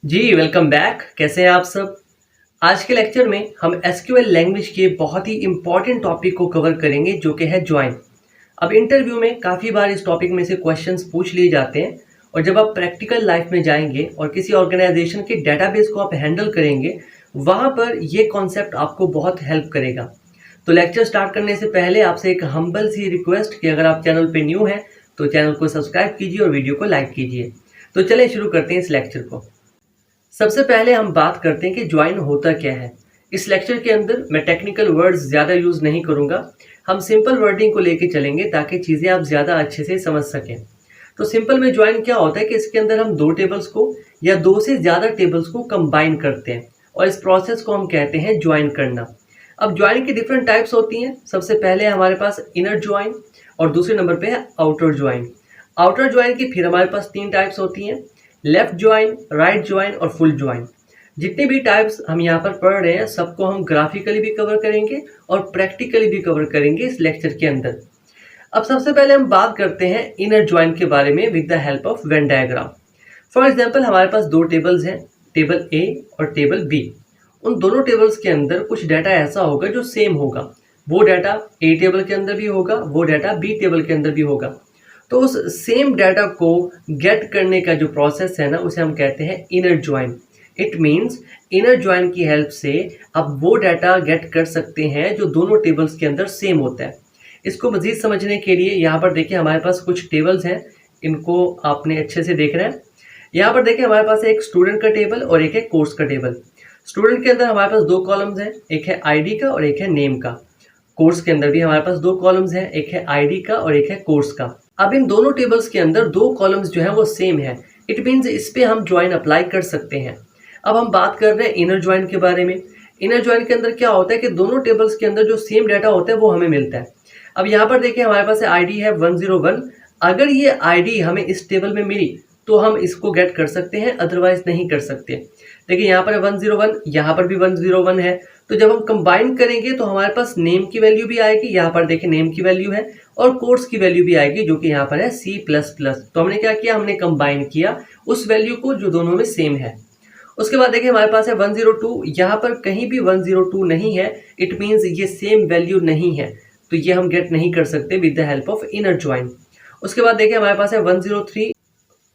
जी, welcome back. कैसे हैं आप सब? आज के लेक्चर में हम एसक्यूएल लैंग्वेज के बहुत ही इम्पोर्टेंट टॉपिक को कवर करेंगे जो कि है जॉइन। अब इंटरव्यू में काफ़ी बार इस टॉपिक में से क्वेश्चंस पूछ लिए जाते हैं और जब आप प्रैक्टिकल लाइफ में जाएंगे और किसी ऑर्गेनाइजेशन के डेटाबेस को आप हैंडल करेंगे, वहाँ पर ये कॉन्सेप्ट आपको बहुत हेल्प करेगा। तो लेक्चर स्टार्ट करने से पहले आपसे एक हम्बल सी रिक्वेस्ट कि अगर आप चैनल पे न्यू हैं तो चैनल को सब्सक्राइब कीजिए और वीडियो को लाइक कीजिए। तो चलिए शुरू करते हैं इस लेक्चर को। सबसे पहले हम बात करते हैं कि ज्वाइन होता क्या है। इस लेक्चर के अंदर मैं टेक्निकल वर्ड्स ज़्यादा यूज़ नहीं करूँगा। हम सिंपल वर्डिंग को लेके चलेंगे ताकि चीज़ें आप ज़्यादा अच्छे से समझ सकें। तो सिंपल में ज्वाइन क्या होता है कि इसके अंदर हम दो टेबल्स को या दो से ज़्यादा टेबल्स को कंबाइन करते हैं और इस प्रोसेस को हम कहते हैं ज्वाइन करना। अब ज्वाइन की डिफरेंट टाइप्स होती हैं। सबसे पहले हमारे पास इनर ज्वाइन और दूसरे नंबर पे है आउटर ज्वाइन। आउटर ज्वाइन की फिर हमारे पास तीन टाइप्स होती हैं: लेफ्ट ज्वाइन, राइट ज्वाइन और फुल ज्वाइन। जितने भी टाइप्स हम यहाँ पर पढ़ रहे हैं सबको हम ग्राफिकली भी कवर करेंगे और प्रैक्टिकली भी कवर करेंगे इस लेक्चर के अंदर। अब सबसे पहले हम बात करते हैं इनर ज्वाइन के बारे में with the help of Venn diagram. For example हमारे पास दो टेबल्स हैं, टेबल ए और टेबल बी। उन दोनों टेबल्स के अंदर कुछ डाटा ऐसा होगा जो सेम होगा। वो डाटा ए टेबल के अंदर भी होगा, वो डाटा बी टेबल के अंदर भी होगा। तो उस सेम डाटा को गेट करने का जो प्रोसेस है ना, उसे हम कहते हैं inner join. It means inner join की हेल्प से आप वो डाटा गेट कर सकते हैं जो दोनों टेबल्स के अंदर सेम होता है। इसको मज़ीद समझने के लिए यहाँ पर देखिए हमारे पास कुछ टेबल्स हैं, इनको आपने अच्छे से देखना है। यहाँ पर देखिए हमारे पास एक स्टूडेंट का टेबल और एक है कोर्स का टेबल। स्टूडेंट के अंदर हमारे पास दो कॉलम्स हैं, एक है आईडी का और एक है नेम का। कोर्स के अंदर भी हमारे पास दो कॉलम्स हैं, एक है आईडी का और एक है कोर्स का। अब इन दोनों टेबल्स के अंदर दो कॉलम्स जो है वो सेम है। इट मीन्स इस पे हम ज्वाइन अप्लाई कर सकते हैं। अब हम बात कर रहे हैं इनर ज्वाइन के बारे में। इनर ज्वाइन के अंदर क्या होता है कि दोनों टेबल्स के अंदर जो सेम डाटा होता है वो हमें मिलता है। अब यहाँ पर देखिए हमारे पास आईडी है 101। अगर ये आईडी हमें इस टेबल में मिली तो हम इसको गेट कर सकते हैं, अदरवाइज नहीं कर सकते। देखिए यहाँ पर है 101, यहाँ पर भी 101 है। तो जब हम कंबाइन करेंगे तो हमारे पास नेम की वैल्यू भी आएगी, यहाँ पर देखिए नेम की वैल्यू है, और कोर्स की वैल्यू भी आएगी जो कि यहाँ पर है C++। तो हमने क्या किया, हमने कंबाइन किया उस वैल्यू को जो दोनों में सेम है। उसके बाद देखिए हमारे पास है 102। यहाँ पर कहीं भी 102 नहीं है। इट मीन्स ये सेम वैल्यू नहीं है, तो ये हम गेट नहीं कर सकते with the help of inner join. उसके बाद देखिए हमारे पास है 103।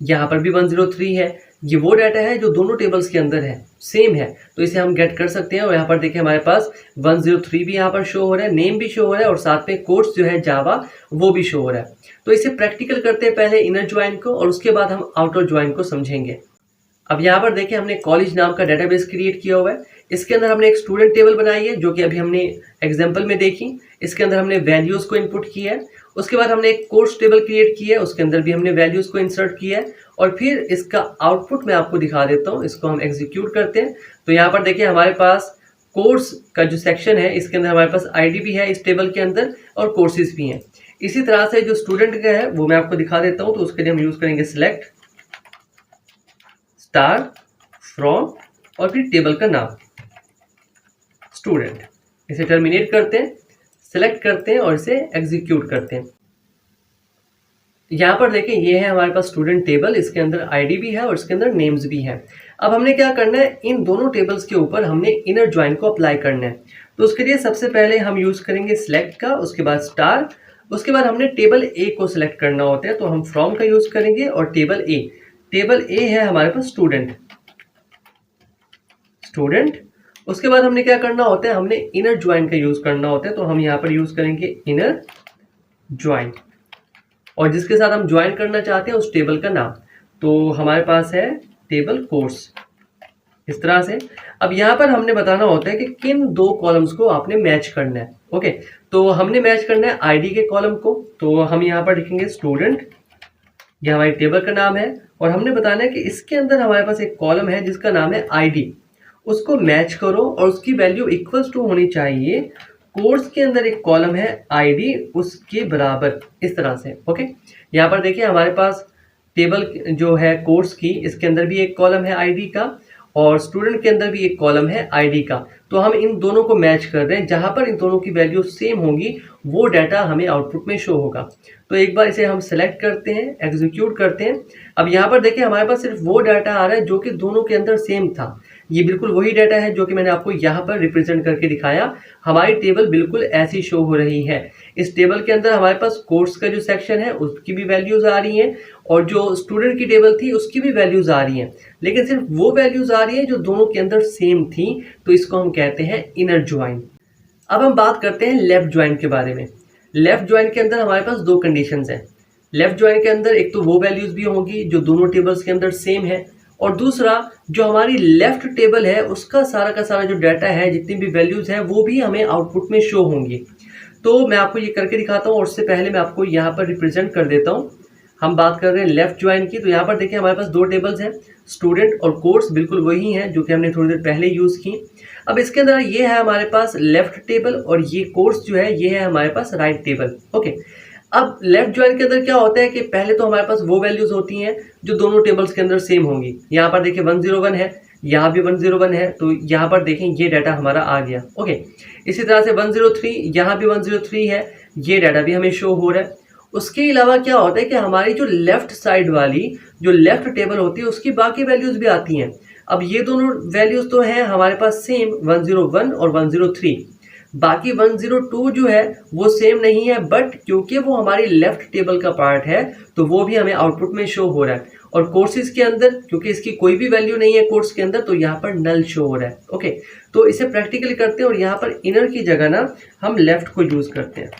यहाँ पर भी 103 है। ये वो डाटा है जो दोनों टेबल्स के अंदर है, सेम है, तो इसे हम गेट कर सकते हैं। और यहाँ पर देखिए हमारे पास 103 भी यहाँ पर शो हो रहा है, नेम भी शो हो रहा है और साथ में कोर्स जो है जावा वो भी शो हो रहा है। तो इसे प्रैक्टिकल करते हैं पहले इनर ज्वाइन को और उसके बाद हम आउटर ज्वाइन को समझेंगे। अब यहाँ पर देखिए हमने कॉलेज नाम का डेटाबेस क्रिएट किया हुआ है। इसके अंदर हमने एक स्टूडेंट टेबल बनाई है जो कि अभी हमने एग्जाम्पल में देखी। इसके अंदर हमने वैल्यूज़ को इनपुट किया है। उसके बाद हमने एक कोर्स टेबल क्रिएट किया है, उसके अंदर भी हमने वैल्यूज़ को इंसर्ट किया है। और फिर इसका आउटपुट मैं आपको दिखा देता हूँ। इसको हम एग्जीक्यूट करते हैं तो यहाँ पर देखिए हमारे पास कोर्स का जो सेक्शन है इसके अंदर हमारे पास आईडी भी है इस टेबल के अंदर और कोर्सेज भी हैं। इसी तरह से जो स्टूडेंट का है वो मैं आपको दिखा देता हूँ। तो उसके लिए हम यूज़ करेंगे सिलेक्ट स्टार फ्रॉम और फिर टेबल का नाम स्टूडेंट। इसे टर्मिनेट करते हैं, सिलेक्ट करते हैं और इसे एग्जीक्यूट करते हैं। यहाँ पर देखें ये है हमारे पास स्टूडेंट टेबल, इसके अंदर आईडी भी है और इसके अंदर नेम्स भी हैं। अब हमने क्या करना है, इन दोनों टेबल्स के ऊपर हमने इनर ज्वाइन को अप्लाई करना है। तो उसके लिए सबसे पहले हम यूज़ करेंगे सिलेक्ट का, उसके बाद स्टार, उसके बाद हमने टेबल ए को सिलेक्ट करना होता है तो हम फ्रॉम का यूज़ करेंगे और टेबल ए है हमारे पास स्टूडेंट। उसके बाद हमने क्या करना होता है, हमने इनर ज्वाइन का यूज़ करना होता है तो हम यहाँ पर यूज़ करेंगे इनर ज्वाइन और जिसके साथ हम ज्वाइन करना चाहते हैं उस टेबल का नाम। तो हमारे पास है टेबल कोर्स, इस तरह से। अब यहाँ पर हमने बताना होता है कि किन दो कॉलम्स को आपने मैच करना है। ओके, तो हमने मैच करना है आईडी के कॉलम को, तो हम यहाँ पर लिखेंगे स्टूडेंट, ये हमारी टेबल का नाम है। और हमने बताना है कि इसके अंदर हमारे पास एक कॉलम है जिसका नाम है आईडी, उसको मैच करो और उसकी वैल्यू इक्वल्स टू होनी चाहिए कोर्स के अंदर एक कॉलम है आईडी उसके बराबर, इस तरह से। ओके, यहाँ पर देखिए हमारे पास टेबल जो है कोर्स की, इसके अंदर भी एक कॉलम है आईडी का और स्टूडेंट के अंदर भी एक कॉलम है आईडी का। तो हम इन दोनों को मैच कर रहे हैं, जहाँ पर इन दोनों की वैल्यू सेम होंगी वो डाटा हमें आउटपुट में शो होगा। तो एक बार इसे हम सेलेक्ट करते हैं, एग्जीक्यूट करते हैं। अब यहाँ पर देखिए हमारे पास सिर्फ वो डाटा आ रहा है जो कि दोनों के अंदर सेम था। ये बिल्कुल वही डाटा है जो कि मैंने आपको यहाँ पर रिप्रेजेंट करके दिखाया। हमारी टेबल बिल्कुल ऐसी शो हो रही है। इस टेबल के अंदर हमारे पास कोर्स का जो सेक्शन है उसकी भी वैल्यूज आ रही हैं, और जो स्टूडेंट की टेबल थी उसकी भी वैल्यूज आ रही हैं, लेकिन सिर्फ वो वैल्यूज आ रही हैं जो दोनों के अंदर सेम थी। तो इसको हम कहते हैं इनर ज्वाइन। अब हम बात करते हैं लेफ्ट ज्वाइन के बारे में। लेफ्ट ज्वाइन के अंदर हमारे पास दो कंडीशंस हैं। लेफ्ट ज्वाइन के अंदर एक तो वो वैल्यूज भी होंगी जो दोनों टेबल्स के अंदर सेम है, और दूसरा जो हमारी लेफ्ट टेबल है उसका सारा का सारा जो डाटा है, जितनी भी वैल्यूज है वो भी हमें आउटपुट में शो होंगी। तो मैं आपको ये करके दिखाता हूँ, और उससे पहले मैं आपको यहाँ पर रिप्रेजेंट कर देता हूँ। हम बात कर रहे हैं लेफ्ट ज्वाइन की। तो यहाँ पर देखिए हमारे पास दो टेबल्स हैं, स्टूडेंट और कोर्स, बिल्कुल वही हैं जो कि हमने थोड़ी देर पहले यूज़ की। अब इसके अंदर ये है हमारे पास लेफ्ट टेबल, और ये कोर्स जो है ये है हमारे पास राइट टेबल। ओके, अब लेफ्ट ज्वाइन के अंदर क्या होता है कि पहले तो हमारे पास वो वैल्यूज होती हैं जो दोनों टेबल्स के अंदर सेम होंगी। यहाँ पर देखिए 101 है, यहाँ भी 101 है, तो यहाँ पर देखें ये डाटा हमारा आ गया। ओके, इसी तरह से 103, यहाँ भी 103 है, ये डाटा भी हमें शो हो रहा है। उसके अलावा क्या होता है कि हमारी जो लेफ्ट साइड वाली जो लेफ्ट टेबल होती है उसकी बाकी वैल्यूज भी आती हैं। अब ये दोनों वैल्यूज तो हैं हमारे पास सेम, 101 और 103। बाकी 102 जो है वो सेम नहीं है, बट क्योंकि वो हमारी लेफ्ट टेबल का पार्ट है तो वो भी हमें आउटपुट में शो हो रहा है। और कोर्सेज के अंदर क्योंकि इसकी कोई भी वैल्यू नहीं है कोर्स के अंदर, तो यहाँ पर नल शो हो रहा है। ओके, तो इसे प्रैक्टिकली करते हैं, और यहाँ पर इनर की जगह ना हम लेफ्ट को यूज करते हैं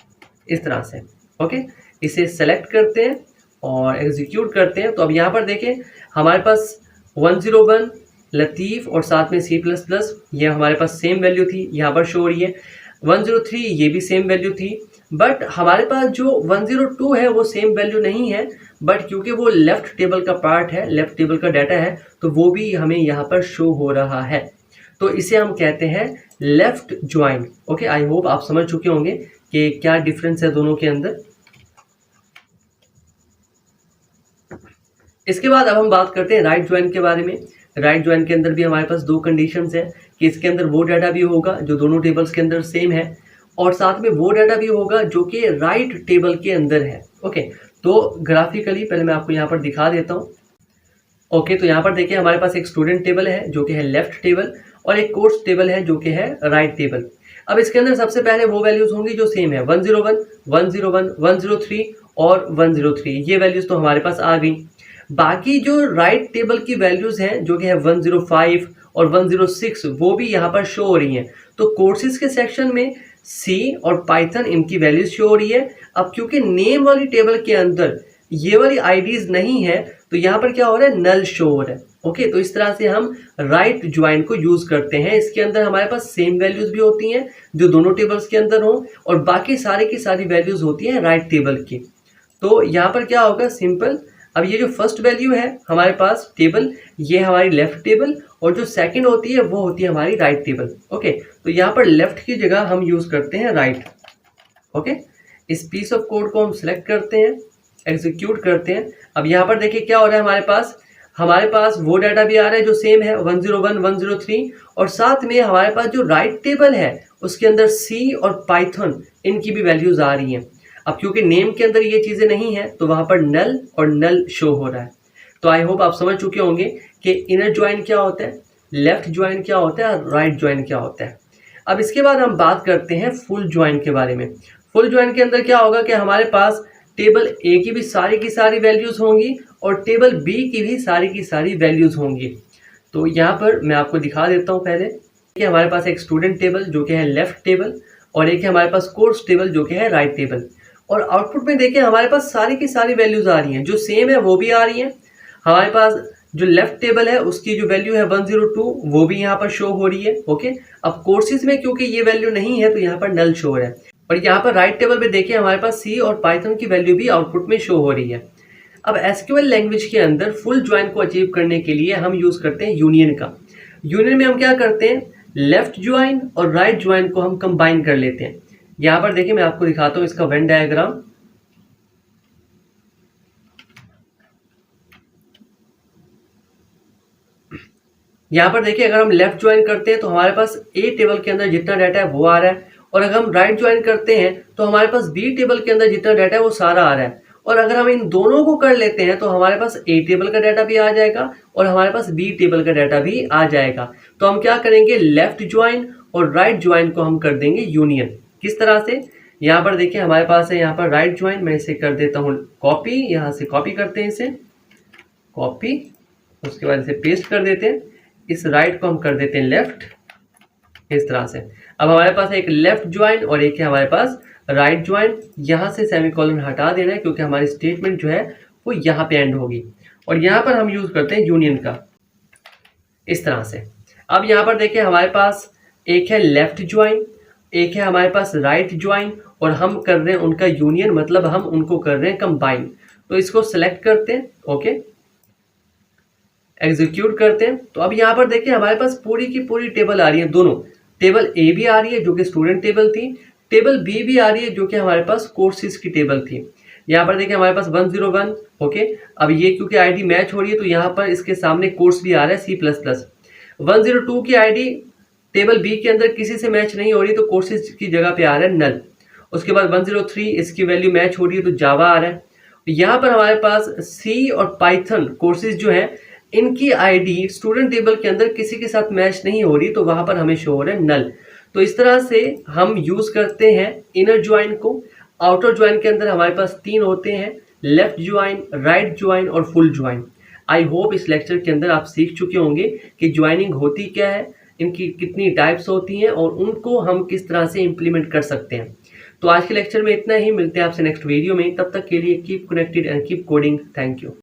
इस तरह से। ओके, इसे सेलेक्ट करते हैं और एग्जीक्यूट करते हैं। तो अब यहाँ पर देखें हमारे पास 101 लतीफ़ और साथ में C++, ये हमारे पास सेम वैल्यू थी, यहाँ पर शो हो रही है। 103 ये भी सेम वैल्यू थी, बट हमारे पास जो 102 है वो सेम वैल्यू नहीं है, बट क्योंकि वो लेफ्ट टेबल का पार्ट है, लेफ्ट टेबल का डाटा है, तो वो भी हमें यहाँ पर शो हो रहा है। तो इसे हम कहते हैं left join. Okay, I hope आप समझ चुके होंगे कि क्या डिफरेंस है दोनों के अंदर। इसके बाद अब हम बात करते हैं राइट ज्वाइन के बारे में। राइट ज्वाइन के अंदर भी हमारे पास दो कंडीशंस हैं कि इसके अंदर वो डाटा भी होगा जो दोनों टेबल्स के अंदर सेम है, और साथ में वो डाटा भी होगा जो कि राइट टेबल के अंदर है। ओके, तो ग्राफिकली पहले मैं आपको यहाँ पर दिखा देता हूँ। ओके, तो यहाँ पर देखिए हमारे पास एक स्टूडेंट टेबल है जो कि है लेफ्ट टेबल, और एक कोर्स टेबल है जो कि है राइट टेबल। अब इसके अंदर सबसे पहले वो वैल्यूज होंगी जो सेम है, 101, 101, 103 और 103, ये वैल्यूज तो हमारे पास आ गई। बाकी जो राइट टेबल की वैल्यूज हैं जो कि है 105 और 106, वो भी यहाँ पर शो हो रही हैं। तो कोर्सेज के सेक्शन में सी और पाइथन इनकी वैल्यूज शो हो रही है। अब क्योंकि नेम वाली टेबल के अंदर ये वाली आईडीज नहीं है, तो यहाँ पर क्या हो रहा है, नल शो हो रहा है। ओके, तो इस तरह से हम राइट ज्वाइन को यूज करते हैं। इसके अंदर हमारे पास सेम वैल्यूज भी होती हैं जो दोनों टेबल्स के अंदर हो, और बाकी सारे की सारी वैल्यूज होती हैं राइट टेबल की। तो यहाँ पर क्या होगा, सिंपल। अब ये जो फर्स्ट वैल्यू है हमारे पास टेबल, ये हमारी लेफ्ट टेबल, और जो सेकंड होती है वो होती है हमारी राइट टेबल। ओके, तो यहाँ पर लेफ्ट की जगह हम यूज करते हैं राइट। ओके, इस पीस ऑफ कोड को हम सिलेक्ट करते हैं, एग्जीक्यूट करते हैं। अब यहाँ पर देखिए क्या हो रहा है, हमारे पास वो डाटा भी आ रहा है जो सेम है, 101, 103, और साथ में हमारे पास जो राइट टेबल है उसके अंदर सी और पाइथन इनकी भी वैल्यूज आ रही हैं। अब क्योंकि नेम के अंदर ये चीज़ें नहीं है तो वहाँ पर नल और नल शो हो रहा है। तो आई होप आप समझ चुके होंगे कि इनर ज्वाइन क्या होता है, लेफ्ट ज्वाइन क्या होता है, और राइट ज्वाइन क्या होता है। अब इसके बाद हम बात करते हैं फुल ज्वाइन के बारे में। फुल ज्वाइन के अंदर क्या होगा कि हमारे पास टेबल ए की भी सारी की सारी वैल्यूज़ होंगी और टेबल बी की भी सारी की सारी वैल्यूज़ होंगी। तो यहाँ पर मैं आपको दिखा देता हूँ पहले कि हमारे पास एक स्टूडेंट टेबल जो कि है लेफ्ट टेबल, और एक है हमारे पास कोर्स टेबल जो कि है राइट टेबल। और आउटपुट में देखिए हमारे पास सारी की सारी वैल्यूज़ आ रही हैं, जो सेम है वो भी आ रही हैं। हमारे पास जो लेफ्ट टेबल है उसकी जो वैल्यू है 102 वो भी यहाँ पर शो हो रही है। ओके, अब कोर्सेज में क्योंकि ये वैल्यू नहीं है तो यहाँ पर नल शो हो रहा है। और यहाँ पर राइट टेबल पे देखिए हमारे पास सी और पाइथन की वैल्यू भी आउटपुट में शो हो रही है। अब एसक्यूएल लैंग्वेज के अंदर फुल ज्वाइन को अचीव करने के लिए हम यूज़ करते हैं यूनियन का। यूनियन में हम क्या करते हैं, लेफ्ट ज्वाइन और राइट ज्वाइन को हम कंबाइन कर लेते हैं। यहाँ पर देखिए मैं आपको दिखाता हूँ इसका वेन डायग्राम। यहाँ पर देखिए अगर हम लेफ्ट ज्वाइन करते हैं तो हमारे पास ए टेबल के अंदर जितना डाटा है वो आ रहा है, और अगर हम राइट ज्वाइन करते हैं तो हमारे पास बी टेबल के अंदर जितना डाटा है वो सारा आ रहा है। और अगर हम इन दोनों को कर लेते हैं तो हमारे पास ए टेबल का डाटा भी आ जाएगा और हमारे पास बी टेबल का डाटा भी आ जाएगा। तो हम क्या करेंगे, लेफ्ट ज्वाइन और राइट ज्वाइन को हम कर देंगे यूनियन। किस तरह से, यहाँ पर देखिए हमारे पास है यहाँ पर राइट ज्वाइन, मैं इसे कर देता हूँ कॉपी, यहाँ से कॉपी करते हैं इसे, कॉपी, उसके बाद इसे पेस्ट कर देते हैं, इस राइट को हम कर देते हैं लेफ्ट, इस तरह से। अब हमारे पास एक लेफ्ट ज्वाइन और एक है हमारे पास राइट ज्वाइन। यहाँ से सेमीकोलन हटा देना है क्योंकि हमारी स्टेटमेंट जो है वो यहाँ पे एंड होगी, और यहाँ पर हम यूज करते हैं यूनियन का, इस तरह से। अब यहाँ पर देखिए हमारे पास एक है लेफ्ट ज्वाइन, एक है हमारे पास राइट ज्वाइन, और हम कर रहे हैं उनका यूनियन, मतलब हम उनको कर रहे हैं कंबाइन। तो इसको सेलेक्ट करते हैं, ओके, एग्जीक्यूट करते हैं। तो अब यहाँ पर देखिए हमारे पास पूरी की पूरी टेबल आ रही है, दोनों टेबल ए भी आ रही है जो कि स्टूडेंट टेबल थी, टेबल बी भी आ रही है जो कि हमारे पास कोर्सेज की टेबल थी। यहाँ पर देखिए हमारे पास 101, ओके। अब ये क्योंकि आईडी मैच हो रही है तो यहाँ पर इसके सामने कोर्स भी आ रहा है C++। 102 की आईडी टेबल बी के अंदर किसी से मैच नहीं हो रही तो कोर्सेज की जगह पे आ रहा है नल। उसके बाद 103 इसकी वैल्यू मैच हो रही है तो जावा आ रहा है। यहाँ पर हमारे पास सी और पाइथन कोर्सेज जो है इनकी आईडी स्टूडेंट टेबल के अंदर किसी के साथ मैच नहीं हो रही तो वहां पर हमें शो हो रहा है नल। तो इस तरह से हम यूज करते हैं इनर ज्वाइन को। आउटर ज्वाइन के अंदर हमारे पास 3 होते हैं, लेफ्ट ज्वाइन, राइट ज्वाइन और फुल ज्वाइन। आई होप इस लेक्चर के अंदर आप सीख चुके होंगे कि ज्वाइनिंग होती क्या है, इनकी कितनी टाइप्स होती हैं और उनको हम किस तरह से इम्प्लीमेंट कर सकते हैं। तो आज के लेक्चर में इतना ही, मिलते हैं आपसे नेक्स्ट वीडियो में। तब तक के लिए keep connected and keep coding. Thank you.